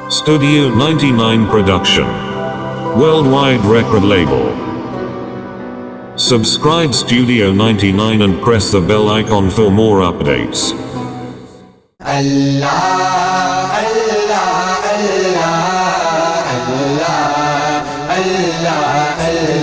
Studio 99 Production. Worldwide record label. Subscribe Studio 99 and press the bell icon for more updates. Allah, Allah, Allah, Allah, Allah, Allah, Allah.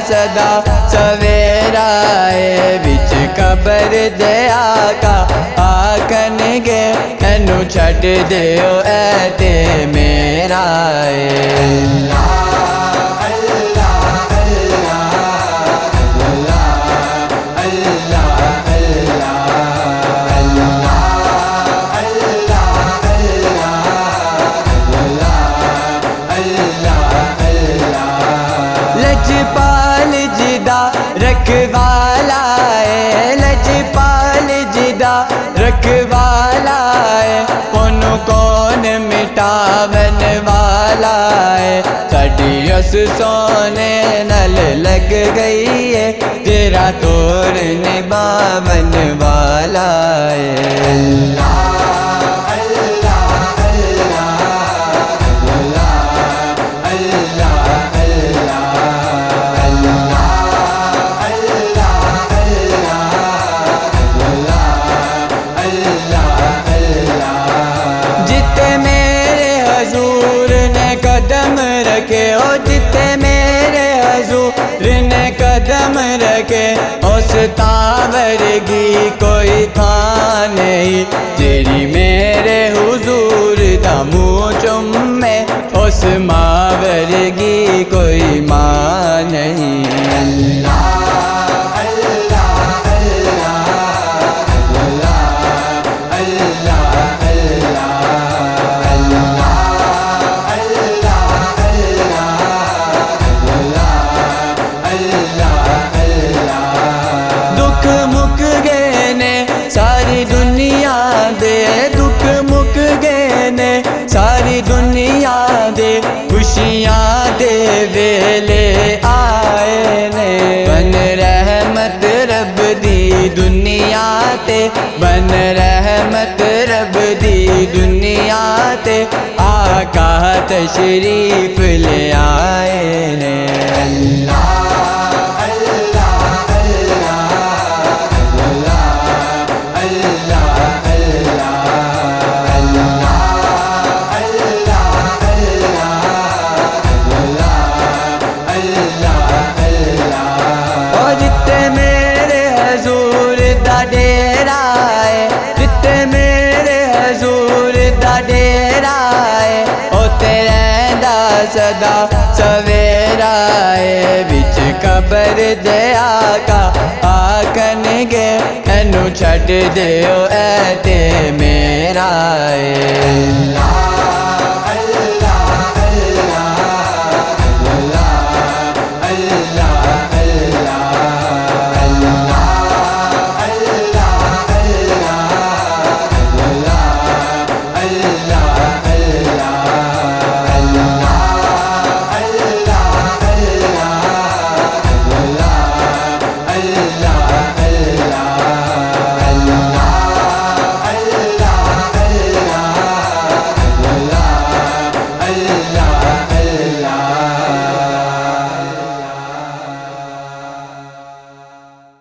सदा सवेरा है बिच cover दे आका आखन गे Inu छड़ दियो ऐ ते मेरा है। रखवाला है लजपाल जिदा रखवाला है उन्हों कौन मिटावन वाला है साड़ी उस सोने नल लग गई है तेरा तोड़ निभावन वाला है। कदम रखे ओ जिते मेरे हजूर ने कदम रखे उस तावरगी कोई था नहीं तेरी मेरे हुजूर दा मुँह चुम्मे उस मावरगी कोई माँ नहीं। सारी दुनिया दे खुशियाँ दे वेले आए ने बन रहमत रब दी दुनिया ते बन रहमत रब दी दुनिया ते आका तशरीफ ले आए ने। सदा सवेरा है बिच कबर दे आका आखन गे एनू छड़ दियो ऐ ते मेरा है।